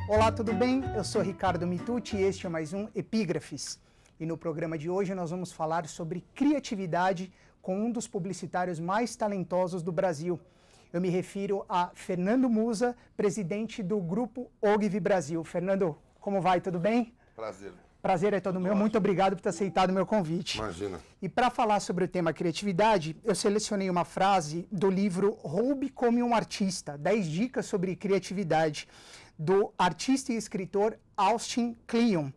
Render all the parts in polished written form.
Olá, tudo bem? Eu sou Ricardo Mitucci e este é mais um Epígrafes. E no programa de hoje nós vamos falar sobre criatividade com um dos publicitários mais talentosos do Brasil. Eu me refiro a Fernando Musa, presidente do Grupo Ogilvy Brasil. Fernando, como vai? Tudo bem? Prazer. Prazer é todo meu. Ótimo. Muito obrigado por ter aceitado o meu convite. Imagina. E para falar sobre o tema criatividade, eu selecionei uma frase do livro Roube como um Artista, 10 dicas sobre criatividade, do artista e escritor Austin Kleon,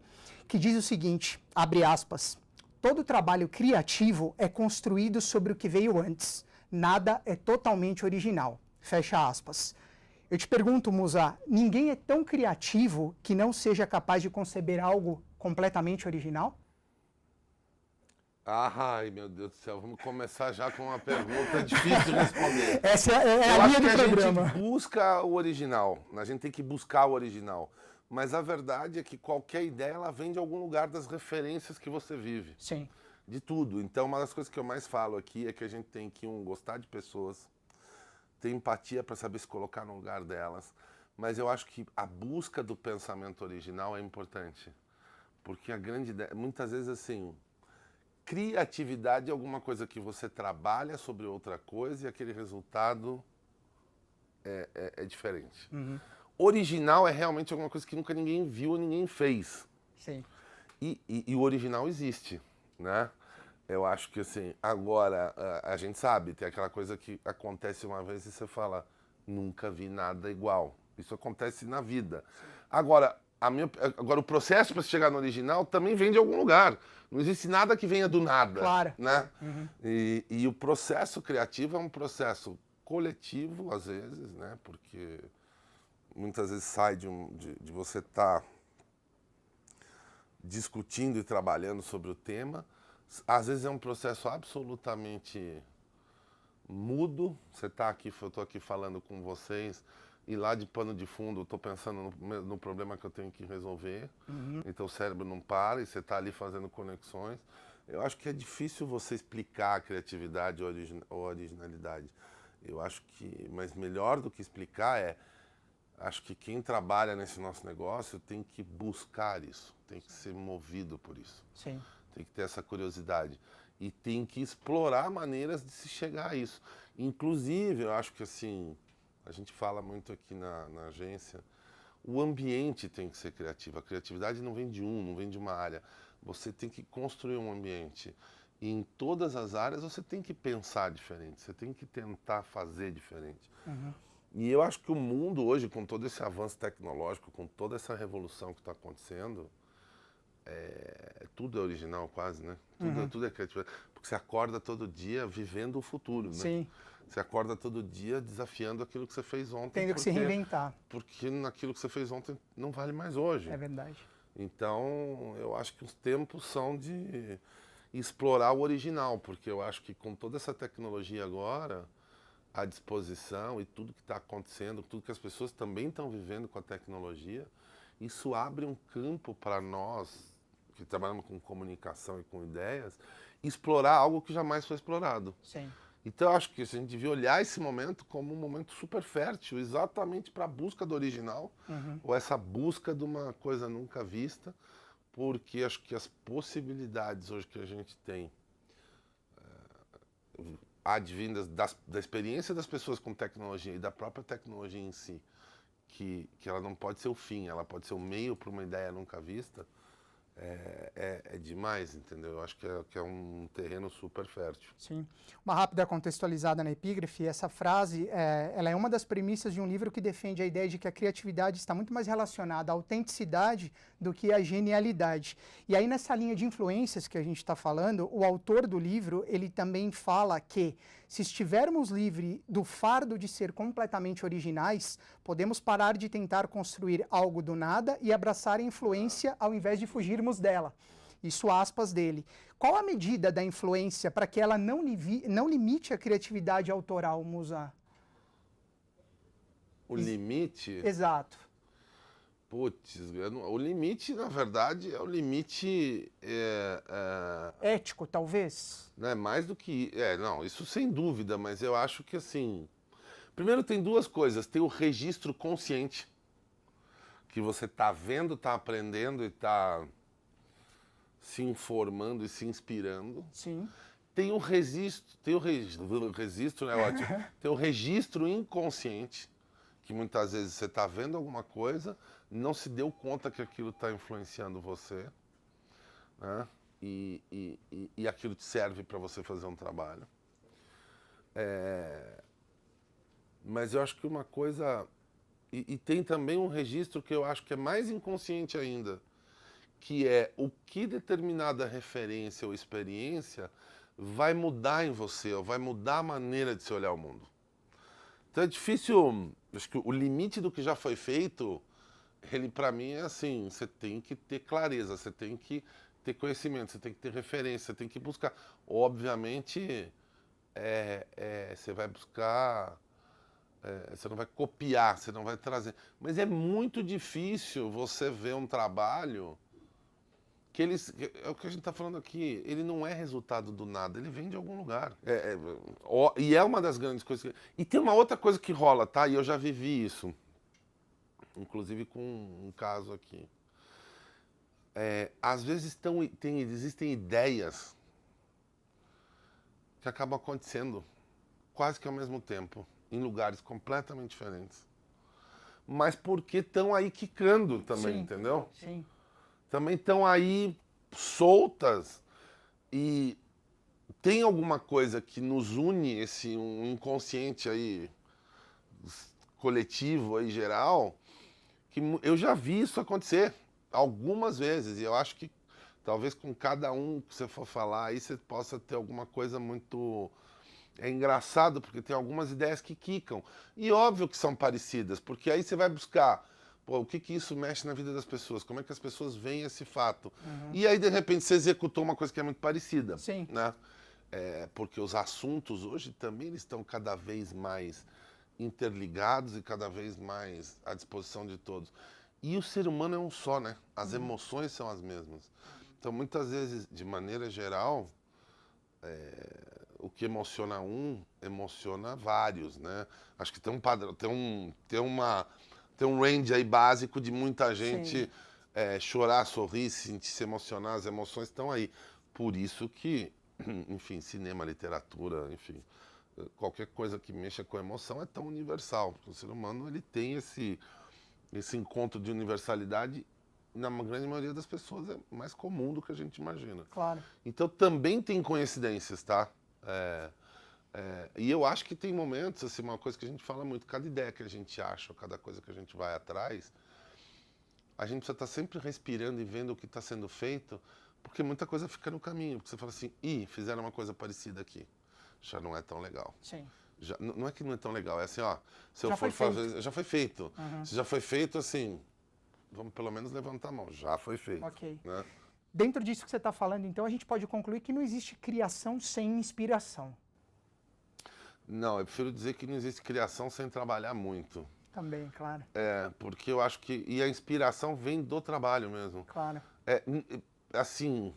que diz o seguinte, abre aspas, todo trabalho criativo é construído sobre o que veio antes, nada é totalmente original, fecha aspas. Eu te pergunto, Musa, ninguém é tão criativo que não seja capaz de conceber algo completamente original? Ai, meu Deus do céu, vamos começar já com uma pergunta difícil de responder. Essa é Eu a acho linha que do a programa. gente busca o original, a gente tem que buscar o original. Mas a verdade é que qualquer ideia, ela vem de algum lugar das referências que você vive. Sim. De tudo. Então, uma das coisas que eu mais falo aqui é que a gente tem que, gostar de pessoas, ter empatia para saber se colocar no lugar delas. Mas eu acho que a busca do pensamento original é importante. Porque a grande ideia, muitas vezes assim, criatividade é alguma coisa que você trabalha sobre outra coisa e aquele resultado é diferente. Uhum. Original é realmente alguma coisa que nunca ninguém viu ou ninguém fez. Sim. E o original existe, né? Eu acho que assim, agora a gente sabe, tem aquela coisa que acontece uma vez e você fala, nunca vi nada igual. Isso acontece na vida. Agora, o processo para chegar no original também vem de algum lugar. Não existe nada que venha do nada. Claro. Né? Uhum. E o processo criativo é um processo coletivo, às vezes, né? Porque muitas vezes sai de você estar discutindo e trabalhando sobre o tema. Às vezes é um processo absolutamente mudo. Você está aqui, eu estou aqui falando com vocês, e lá de pano de fundo eu estou pensando no problema que eu tenho que resolver. Uhum. Então o cérebro não para e você está ali fazendo conexões. Eu acho que é difícil você explicar a criatividade ou a originalidade. Eu acho que, mas melhor do que explicar acho que quem trabalha nesse nosso negócio tem que buscar isso, tem que ser movido por isso. Sim. Tem que ter essa curiosidade e tem que explorar maneiras de se chegar a isso. Inclusive, eu acho que assim, a gente fala muito aqui na agência, o ambiente tem que ser criativo. A criatividade não vem de não vem de uma área. Você tem que construir um ambiente. E em todas as áreas você tem que pensar diferente, você tem que tentar fazer diferente. Uhum. E eu acho que o mundo hoje, com todo esse avanço tecnológico, com toda essa revolução que está acontecendo, tudo é original quase, né? Tudo é criatividade. Porque você acorda todo dia vivendo o futuro, né? Sim. Você acorda todo dia desafiando aquilo que você fez ontem. Tendo que se reinventar. Porque naquilo que você fez ontem não vale mais hoje. É verdade. Então, eu acho que os tempos são de explorar o original, porque eu acho que com toda essa tecnologia agora, à disposição e tudo que está acontecendo, tudo que as pessoas também estão vivendo com a tecnologia, isso abre um campo para nós, que trabalhamos com comunicação e com ideias, explorar algo que jamais foi explorado. Sim. Então, eu acho que a gente devia olhar esse momento como um momento super fértil, exatamente para a busca do original, ou essa busca de uma coisa nunca vista, porque acho que as possibilidades hoje que a gente tem, advindas da experiência das pessoas com tecnologia e da própria tecnologia em si, que ela não pode ser o fim, ela pode ser o meio para uma ideia nunca vista, é demais, entendeu? Eu acho que é um terreno super fértil. Sim. Uma rápida contextualizada na epígrafe, essa frase ela é uma das premissas de um livro que defende a ideia de que a criatividade está muito mais relacionada à autenticidade do que à genialidade. E aí nessa linha de influências que a gente está falando, o autor do livro, ele também fala que se estivermos livres do fardo de ser completamente originais, podemos parar de tentar construir algo do nada e abraçar a influência ao invés de fugirmos dela. Isso aspas dele. Qual a medida da influência para que ela não limite a criatividade autoral, Musa? O limite... Exato. Putz, o limite, na verdade, é o limite... ético, talvez? Né, mais do que... não, isso sem dúvida, mas eu acho que, assim... Primeiro tem duas coisas. Tem o registro consciente, que você está vendo, está aprendendo e está se informando e se inspirando. Sim. Tem o registro, né, ótimo. Tem o registro inconsciente, que muitas vezes você está vendo alguma coisa, não se deu conta que aquilo está influenciando você, né? E aquilo te serve para você fazer um trabalho. Mas eu acho que uma coisa... E tem também um registro que eu acho que é mais inconsciente ainda, que é o que determinada referência ou experiência vai mudar em você, ou vai mudar a maneira de se olhar o mundo. Então é difícil... Acho que o limite do que já foi feito, ele para mim é assim, você tem que ter clareza, você tem que ter conhecimento, você tem que ter referência, você tem que buscar. Obviamente, você vai buscar... você não vai copiar, você não vai trazer. Mas é muito difícil você ver um trabalho que eles... É o que a gente está falando aqui, ele não é resultado do nada, ele vem de algum lugar. E é uma das grandes coisas. E tem uma outra coisa que rola, tá? E eu já vivi isso, inclusive com um caso aqui. Às vezes existem ideias que acabam acontecendo quase que ao mesmo tempo, em lugares completamente diferentes. Mas porque estão aí quicando também, Sim, entendeu? sim. Também estão aí soltas e tem alguma coisa que nos une, um inconsciente aí coletivo aí geral, que eu já vi isso acontecer algumas vezes e eu acho que talvez com cada um que você for falar aí você possa ter alguma coisa muito... É engraçado porque tem algumas ideias que quicam. E óbvio que são parecidas, porque aí você vai buscar, pô, o que isso mexe na vida das pessoas, como é que as pessoas veem esse fato. E aí, de repente, você executou uma coisa que é muito parecida. Sim. Né? Porque os assuntos hoje também eles estão cada vez mais interligados e cada vez mais à disposição de todos. E o ser humano é um só, né? As emoções são as mesmas. Então, muitas vezes, de maneira geral... o que emociona um, emociona vários, né? Acho que tem um padrão, tem um range aí básico de muita gente chorar, sorrir, se emocionar, as emoções estão aí. Por isso que, enfim, cinema, literatura, enfim, qualquer coisa que mexa com emoção é tão universal. O ser humano ele tem esse encontro de universalidade. Na grande maioria das pessoas é mais comum do que a gente imagina. Claro. Então também tem coincidências, tá? E eu acho que tem momentos, assim, uma coisa que a gente fala muito, cada ideia que a gente acha, cada coisa que a gente vai atrás, a gente precisa estar sempre respirando e vendo o que está sendo feito, porque muita coisa fica no caminho. Porque você fala assim, fizeram uma coisa parecida aqui, já não é tão legal. Sim. Não é que não é tão legal, é assim, ó, se eu Já for foi fazer, já foi feito. Se já foi feito, assim, vamos pelo menos levantar a mão, já foi feito. Ok. Né? Dentro disso que você está falando, então, a gente pode concluir que não existe criação sem inspiração. Não, eu prefiro dizer que não existe criação sem trabalhar muito. Também, claro. Porque eu acho que... E a inspiração vem do trabalho mesmo. Claro. Assim...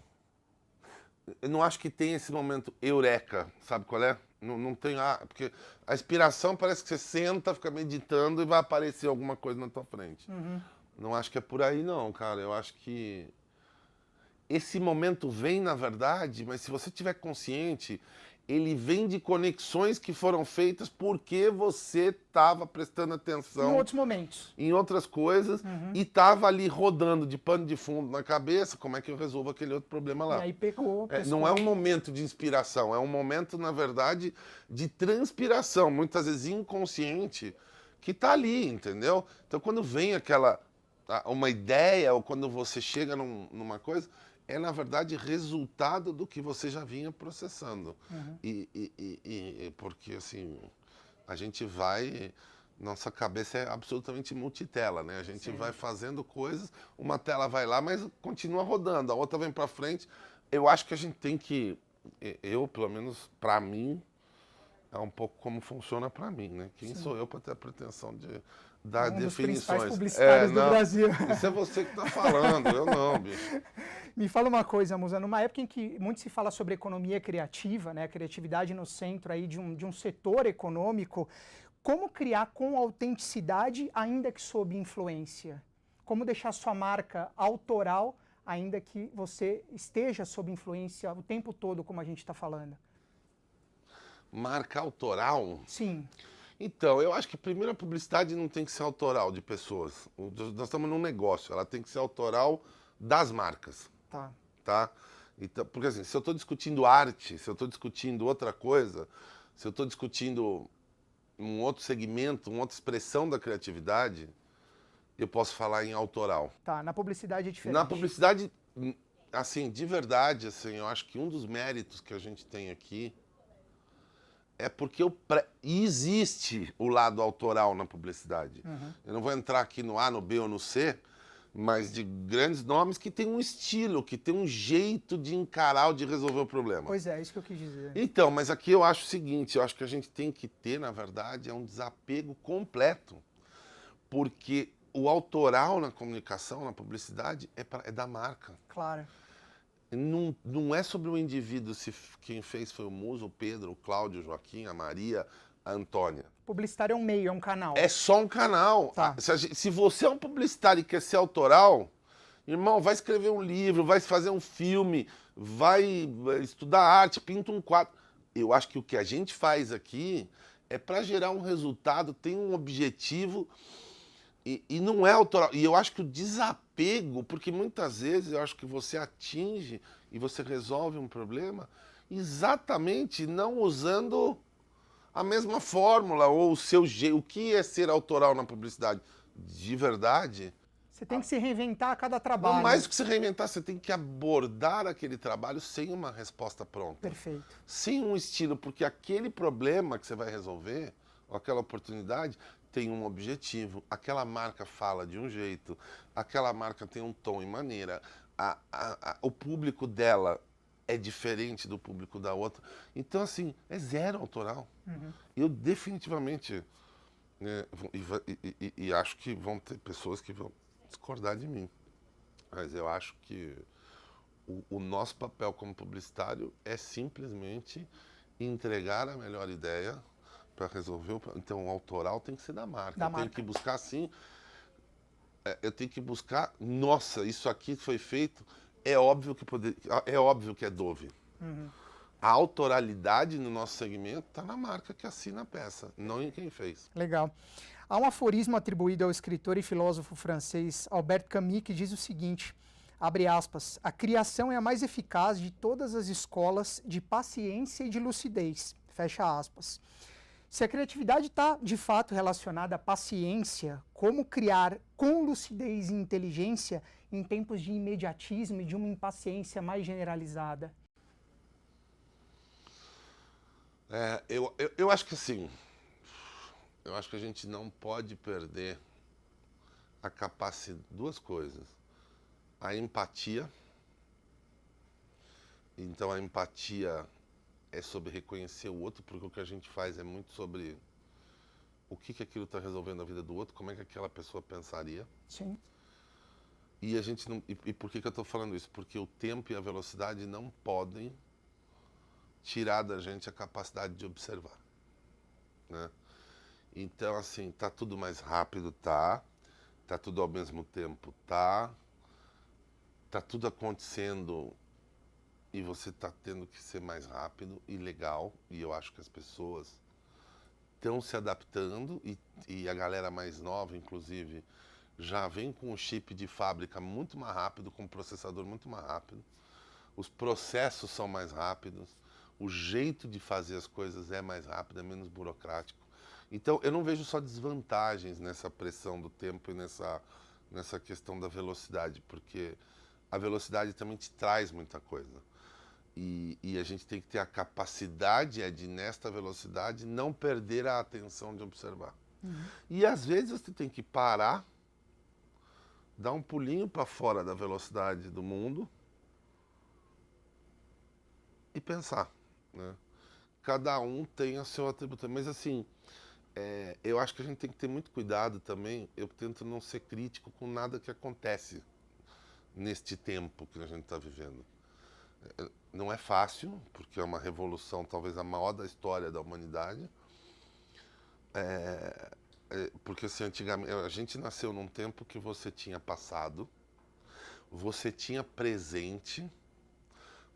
Eu não acho que tem esse momento eureka, sabe qual é? Não tem... porque a inspiração parece que você senta, fica meditando e vai aparecer alguma coisa na tua frente. Não acho que é por aí, não, cara. Eu acho que... Esse momento vem, na verdade, mas se você estiver consciente, ele vem de conexões que foram feitas porque você estava prestando atenção... Em outros momentos. Em outras coisas, e estava ali rodando de pano de fundo na cabeça, como é que eu resolvo aquele outro problema lá? E aí pegou... Não é um momento de inspiração, é um momento, na verdade, de transpiração, muitas vezes inconsciente, que está ali, entendeu? Então, quando vem uma ideia, ou quando você chega numa coisa... é, na verdade, resultado do que você já vinha processando. Porque, assim, a gente vai... Nossa cabeça é absolutamente multitela, né? A gente vai fazendo coisas, uma tela vai lá, mas continua rodando, a outra vem para frente. Eu acho que a gente tem que... pelo menos, para mim, é um pouco como funciona para mim, né? Quem sou eu para ter a pretensão de... dar definições. Dos principais publicitários do Brasil. Isso é você que está falando, eu não, bicho. Me fala uma coisa, Musa, numa época em que muito se fala sobre economia criativa, né, a criatividade no centro aí de um setor econômico, como criar com autenticidade, ainda que sob influência? como deixar sua marca autoral, ainda que você esteja sob influência o tempo todo, como a gente está falando? Marca autoral? Sim. Então, eu acho que primeiro a publicidade não tem que ser autoral de pessoas. Nós estamos num negócio, ela tem que ser autoral das marcas, Tá. tá? Então, porque assim, se eu estou discutindo arte, se eu estou discutindo outra coisa, se eu estou discutindo um outro segmento, uma outra expressão da criatividade, eu posso falar em autoral. Tá, na publicidade é diferente. Na publicidade, assim, de verdade, assim, eu acho que um dos méritos que a gente tem aqui é porque existe o lado autoral na publicidade. Eu não vou entrar aqui no A, no B ou no C, mas de grandes nomes que tem um estilo, que tem um jeito de encarar ou de resolver o problema. Pois é, isso que eu quis dizer. Então, mas aqui eu acho o seguinte, eu acho que a gente tem que ter, na verdade, é um desapego completo. Porque o autoral na comunicação, na publicidade, é da marca. Claro. Não é sobre o indivíduo, se quem fez foi o Muso, o Pedro, o Cláudio, o Joaquim, a Maria, a Antônia. Publicitário é um meio, é um canal. É só um canal. Tá. Se você é um publicitário e quer ser autoral, irmão, vai escrever um livro, vai fazer um filme, vai estudar arte, pinta um quadro. Eu acho que o que a gente faz aqui é para gerar um resultado, tem um objetivo e não é autoral. E eu acho que o desapego, porque muitas vezes eu acho que você atinge e você resolve um problema exatamente não usando a mesma fórmula ou o seu jeito. O que é ser autoral na publicidade? De verdade, Você tem que se reinventar a cada trabalho. não mais do que se reinventar, você tem que abordar aquele trabalho sem uma resposta pronta. Perfeito. Sem um estilo, porque aquele problema que você vai resolver, ou aquela oportunidade, tem um objetivo. Aquela marca fala de um jeito, aquela marca tem um tom e maneira, o público dela é diferente do público da outra. Então, assim, é zero autoral. Eu definitivamente, né, e acho que vão ter pessoas que vão discordar de mim, mas eu acho que o nosso papel como publicitário é simplesmente entregar a melhor ideia para resolver o... Então, o autoral tem que ser da marca. Da eu marca. tenho que buscar, sim, eu tenho que buscar, nossa, isso aqui foi feito, é óbvio que é Dove. A autoralidade no nosso segmento está na marca que assina a peça, não em quem fez. Legal. Há um aforismo atribuído ao escritor e filósofo francês Albert Camus que diz o seguinte, abre aspas, a criação é a mais eficaz de todas as escolas de paciência e de lucidez, fecha aspas. Se a criatividade está, de fato, relacionada à paciência, como criar com lucidez e inteligência em tempos de imediatismo e de uma impaciência mais generalizada? Eu acho que assim, eu acho que a gente não pode perder a capacidade, duas coisas, a empatia, então a empatia é sobre reconhecer o outro, porque o que a gente faz é muito sobre o que aquilo está resolvendo na vida do outro, como é que aquela pessoa pensaria. Sim. E a gente não, e por que eu estou falando isso? Porque o tempo e a velocidade não podem tirar da gente a capacidade de observar, né? Então, assim, tá tudo mais rápido, tá tudo ao mesmo tempo, tá tudo acontecendo e você tá tendo que ser mais rápido e legal, e eu acho que as pessoas estão se adaptando e a galera mais nova, inclusive, já vem com o chip de fábrica muito mais rápido, com o processador muito mais rápido, os processos são mais rápidos, o jeito de fazer as coisas é mais rápido, é menos burocrático. Então, eu não vejo só desvantagens nessa pressão do tempo e nessa questão da velocidade, porque a velocidade também te traz muita coisa. E a gente tem que ter a capacidade de, nesta velocidade, não perder a atenção de observar. E, às vezes, você tem que parar, dar um pulinho para fora da velocidade do mundo e pensar, né? Cada um tem a seu atributo. Mas, assim, eu acho que a gente tem que ter muito cuidado também. Eu tento não ser crítico com nada que acontece neste tempo que a gente está vivendo. Não é fácil, porque é uma revolução, talvez a maior da história da humanidade. Porque assim, antigamente, a gente nasceu num tempo que você tinha passado, você tinha presente.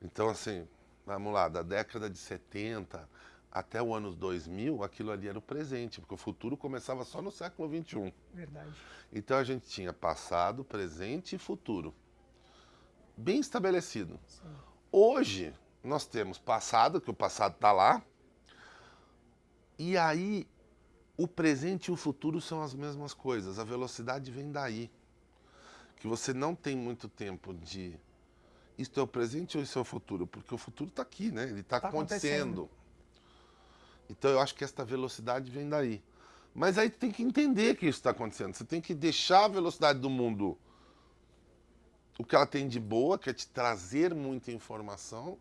Então, assim, vamos lá, da década de 70 até o ano 2000, aquilo ali era o presente, porque o futuro começava só no século XXI. Verdade. Então a gente tinha passado, presente e futuro, bem estabelecido. Sim. Hoje, nós temos passado, que o passado está lá, e aí o presente e o futuro são as mesmas coisas. A velocidade vem daí, que você não tem muito tempo de isto é o presente ou isso é o futuro? Porque o futuro está aqui, né? Ele está acontecendo. Então eu acho que esta velocidade vem daí. Mas aí tu tem que entender que isso está acontecendo. Você tem que deixar a velocidade do mundo, o que ela tem de boa, que é te trazer muita informação,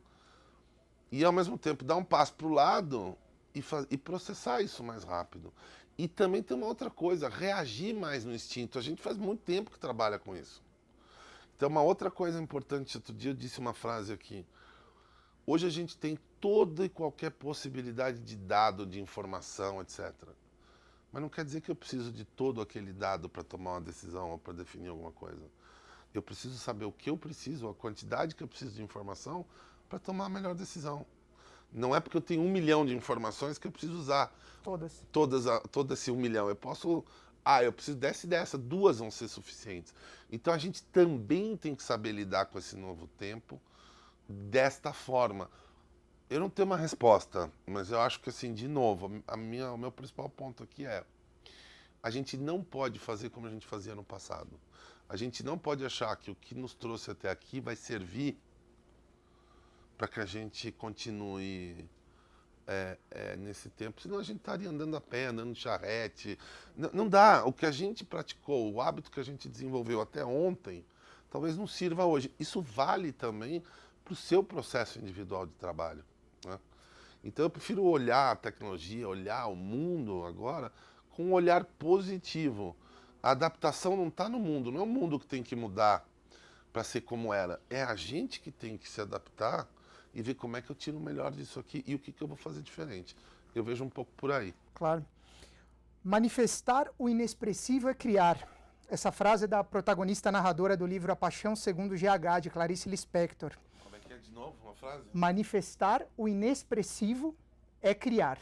e ao mesmo tempo dar um passo para o lado e processar isso mais rápido. E também tem uma outra coisa, reagir mais no instinto. A gente faz muito tempo que trabalha com isso. Então, uma outra coisa importante, outro dia eu disse uma frase aqui. Hoje a gente tem toda e qualquer possibilidade de dado, de informação, etc. Mas não quer dizer que eu preciso de todo aquele dado para tomar uma decisão ou para definir alguma coisa. Eu preciso saber o que eu preciso, a quantidade que eu preciso de informação para tomar a melhor decisão. Não é porque eu tenho 1 milhão de informações que eu preciso usar todo esse 1 milhão. Eu posso... eu preciso dessa e dessa, 2 vão ser suficientes. Então a gente também tem que saber lidar com esse novo tempo desta forma. Eu não tenho uma resposta, mas eu acho que, assim, de novo, o meu principal ponto aqui é: a gente não pode fazer como a gente fazia no passado. A gente não pode achar que o que nos trouxe até aqui vai servir para que a gente continue nesse tempo, senão a gente estaria andando a pé, andando de charrete. Não dá. O que a gente praticou, o hábito que a gente desenvolveu até ontem, talvez não sirva hoje. Isso vale também para o seu processo individual de trabalho, né? Então eu prefiro olhar a tecnologia, olhar o mundo agora com um olhar positivo. A adaptação não está no mundo, não é o mundo que tem que mudar para ser como era. É a gente que tem que se adaptar e ver como é que eu tiro o melhor disso aqui e o que eu vou fazer diferente. Eu vejo um pouco por aí. Claro. Manifestar o inexpressivo é criar. Essa frase é da protagonista narradora do livro A Paixão Segundo GH, de Clarice Lispector. Como é que é de novo uma frase? Manifestar o inexpressivo é criar.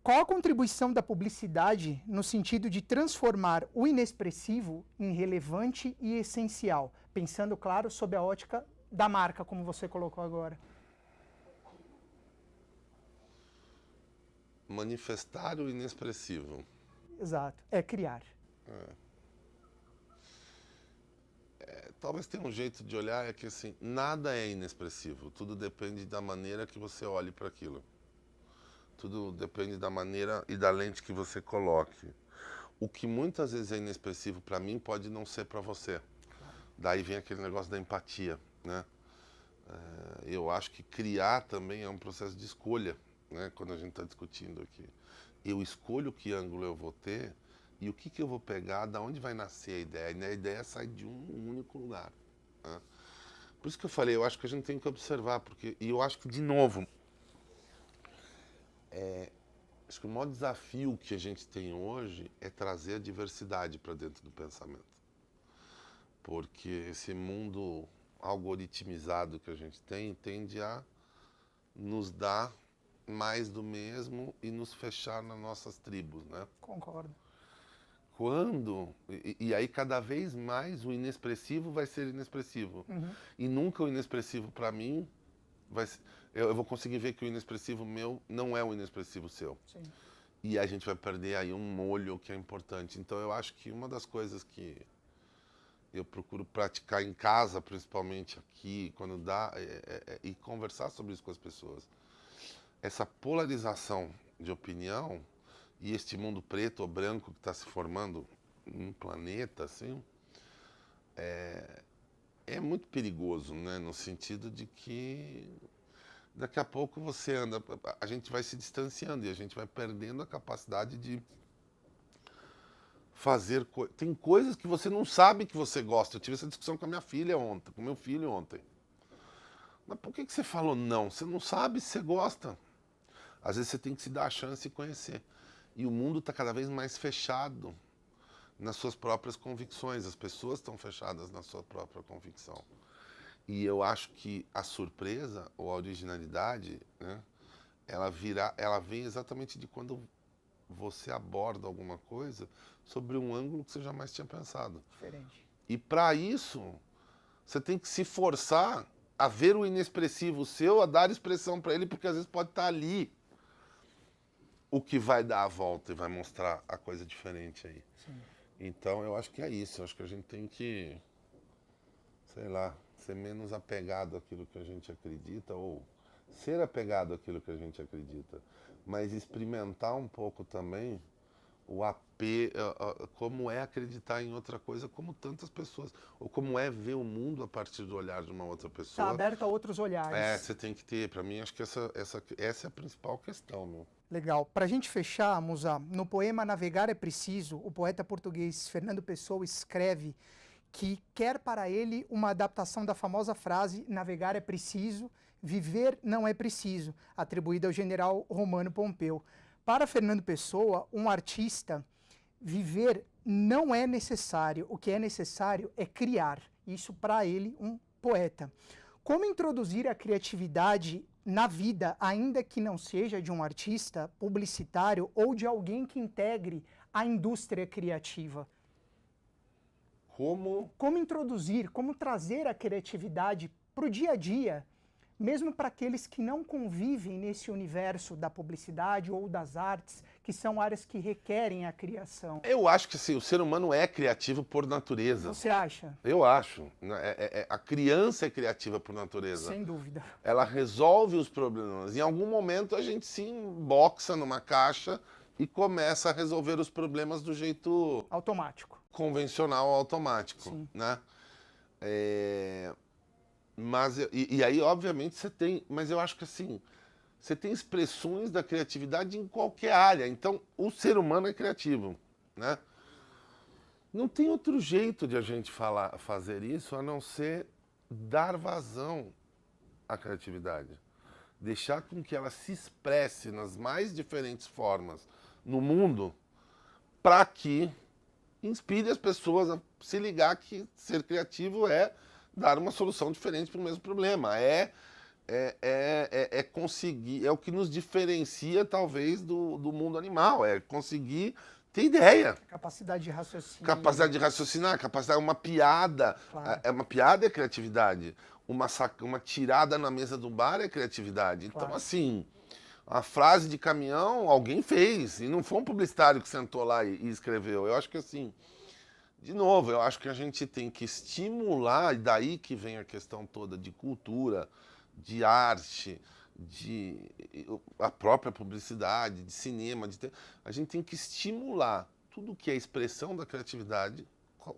Qual a contribuição da publicidade no sentido de transformar o inexpressivo em relevante e essencial? Pensando, claro, sob a ótica da marca, como você colocou agora. Manifestar o inexpressivo. Exato, é criar. Talvez tenha um jeito de olhar, é que assim, nada é inexpressivo. Tudo depende da maneira que você olhe para aquilo. Tudo depende da maneira e da lente que você coloque. O que muitas vezes é inexpressivo para mim pode não ser para você. Daí vem aquele negócio da empatia, né? Eu acho que criar também é um processo de escolha, né? Quando a gente está discutindo aqui. Eu escolho que ângulo eu vou ter e o que eu vou pegar, da onde vai nascer a ideia. E a ideia sai de um único lugar, né? Por isso que eu falei, eu acho que a gente tem que observar, porque, e eu acho que, de novo, acho que o maior desafio que a gente tem hoje é trazer a diversidade para dentro do pensamento. Porque esse mundo algoritmizado que a gente tem tende a nos dar mais do mesmo e nos fechar nas nossas tribos, né? Concordo. E aí cada vez mais o inexpressivo vai ser inexpressivo. E nunca o inexpressivo para mim vai ser, eu vou conseguir ver que o inexpressivo meu não é o inexpressivo seu. Sim. E a gente vai perder aí um molho que é importante. Então eu acho que uma das coisas que eu procuro praticar em casa, principalmente aqui, quando dá, e conversar sobre isso com as pessoas. Essa polarização de opinião e este mundo preto ou branco que está se formando num planeta, assim, é muito perigoso, né? No sentido de que daqui a pouco você anda, a gente vai se distanciando e a gente vai perdendo a capacidade de fazer coisas. Tem coisas que você não sabe que você gosta. Eu tive essa discussão com a minha filha ontem, com meu filho ontem. Mas por que você falou não? Você não sabe se você gosta. Às vezes você tem que se dar a chance de conhecer. E o mundo está cada vez mais fechado nas suas próprias convicções. As pessoas estão fechadas na sua própria convicção. E eu acho que a surpresa ou a originalidade, né, ela vem exatamente de quando você aborda alguma coisa sobre um ângulo que você jamais tinha pensado. Diferente. E para isso, você tem que se forçar a ver o inexpressivo seu, a dar expressão para ele, porque às vezes pode estar ali o que vai dar a volta e vai mostrar a coisa diferente aí. Sim. Então, eu acho que é isso. Eu acho que a gente tem que, sei lá, ser menos apegado àquilo que a gente acredita, ou ser apegado àquilo que a gente acredita, mas experimentar um pouco também como é acreditar em outra coisa, como tantas pessoas, ou como é ver o mundo a partir do olhar de uma outra pessoa. Está aberto a outros olhares. Você tem que ter. Para mim, acho que essa é a principal questão, meu. Legal. Para a gente fechar, Musa, no poema Navegar é Preciso, o poeta português Fernando Pessoa escreve que quer para ele uma adaptação da famosa frase navegar é preciso, viver não é preciso, atribuída ao general Romano Pompeu. Para Fernando Pessoa, um artista, viver não é necessário, o que é necessário é criar. Isso para ele, um poeta. Como introduzir a criatividade na vida, ainda que não seja de um artista, publicitário ou de alguém que integre a indústria criativa? Como introduzir, como trazer a criatividade para o dia a dia, mesmo para aqueles que não convivem nesse universo da publicidade ou das artes, que são áreas que requerem a criação? Eu acho que assim, o ser humano é criativo por natureza. Você acha? Eu acho. A criança é criativa por natureza. Sem dúvida. Ela resolve os problemas. Em algum momento a gente se emboxa numa caixa e começa a resolver os problemas do jeito automático. Convencional, automático. Sim. Né? Mas, e aí, obviamente, você tem... Mas eu acho que assim, você tem expressões da criatividade em qualquer área. Então, o ser humano é criativo, né? Não tem outro jeito de a gente fazer isso a não ser dar vazão à criatividade. Deixar com que ela se expresse nas mais diferentes formas no mundo para que inspire as pessoas a se ligar que ser criativo é dar uma solução diferente para o mesmo problema. É conseguir, é o que nos diferencia, talvez, do mundo animal. É conseguir ter ideia. Capacidade de raciocinar. Capacidade de raciocinar, capacidade, uma piada. Claro. Uma piada é criatividade. Uma tirada na mesa do bar é criatividade. Então, Claro. assim, a frase de caminhão alguém fez. E não foi um publicitário que sentou lá e escreveu. Eu acho que, assim, de novo, eu acho que a gente tem que estimular, e daí que vem a questão toda de cultura, de arte, de a própria publicidade, de cinema, a gente tem que estimular tudo que é expressão da criatividade,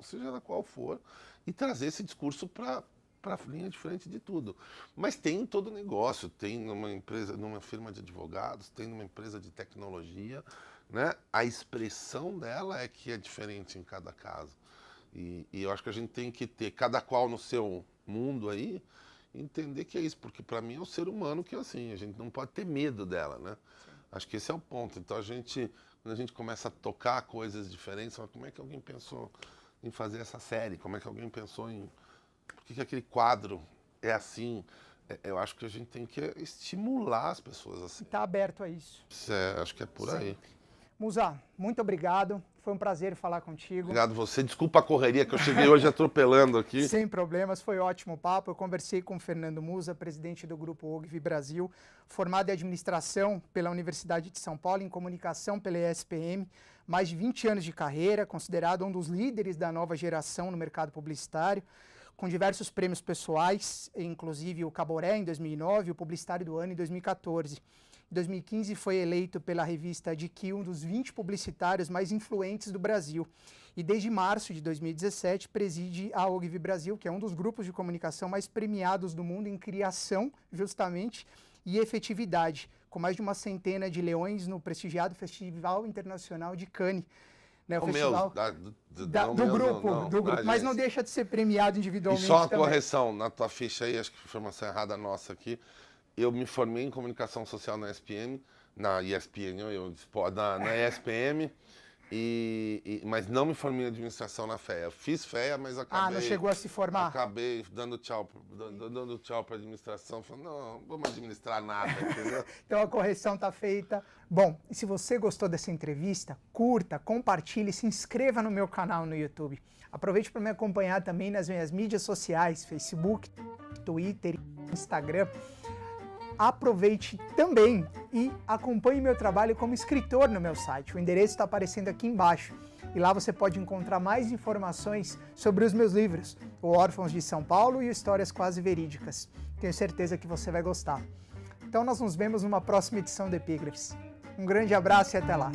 seja ela qual for, e trazer esse discurso para a linha de frente de tudo. Mas tem em todo negócio, tem numa empresa, numa firma de advogados, tem numa empresa de tecnologia, né? A expressão dela é que é diferente em cada caso. E eu acho que a gente tem que ter, cada qual no seu mundo aí, entender que é isso, porque para mim é o ser humano que é assim, a gente não pode ter medo dela, né? Sim. Acho que esse é o ponto. Então quando a gente começa a tocar coisas diferentes, como é que alguém pensou em fazer essa série? Como é que alguém pensou em... Por que aquele quadro é assim? Eu acho que a gente tem que estimular as pessoas assim. Está aberto a isso. Acho que é por aí. Musa, muito obrigado. Foi um prazer falar contigo. Obrigado você. Desculpa a correria que eu cheguei hoje atropelando aqui. Sem problemas, foi ótimo o papo. Eu conversei com o Fernando Musa, presidente do Grupo Ogilvy Brasil, formado em administração pela Universidade de São Paulo, em comunicação pela ESPM, mais de 20 anos de carreira, considerado um dos líderes da nova geração no mercado publicitário, com diversos prêmios pessoais, inclusive o Caboré em 2009 e o Publicitário do Ano em 2014. Em 2015 foi eleito pela revista GQ um dos 20 publicitários mais influentes do Brasil. E desde março de 2017 preside a Ogilvy Brasil, que é um dos grupos de comunicação mais premiados do mundo em criação, justamente, e efetividade, com mais de uma centena de leões no prestigiado Festival Internacional de Cannes. Né, o festival do grupo, mas não deixa de ser premiado individualmente. E só uma também. correção, na tua ficha aí, acho que foi informação errada nossa aqui, eu me formei em comunicação social na ESPM, na ESPM, mas não me formei em administração na FEA. Eu fiz FEA, mas acabei... Ah, não chegou a se formar? Acabei dando tchau para a administração, falando, não vamos administrar nada, entendeu? Então a correção está feita. Bom, e se você gostou dessa entrevista, curta, compartilhe, se inscreva no meu canal no YouTube. Aproveite para me acompanhar também nas minhas mídias sociais, Facebook, Twitter, Instagram. Aproveite também e acompanhe meu trabalho como escritor no meu site. O endereço está aparecendo aqui embaixo. E lá você pode encontrar mais informações sobre os meus livros, O Órfãos de São Paulo e Histórias Quase Verídicas. Tenho certeza que você vai gostar. Então nós nos vemos numa próxima edição do Epígrafes. Um grande abraço e até lá!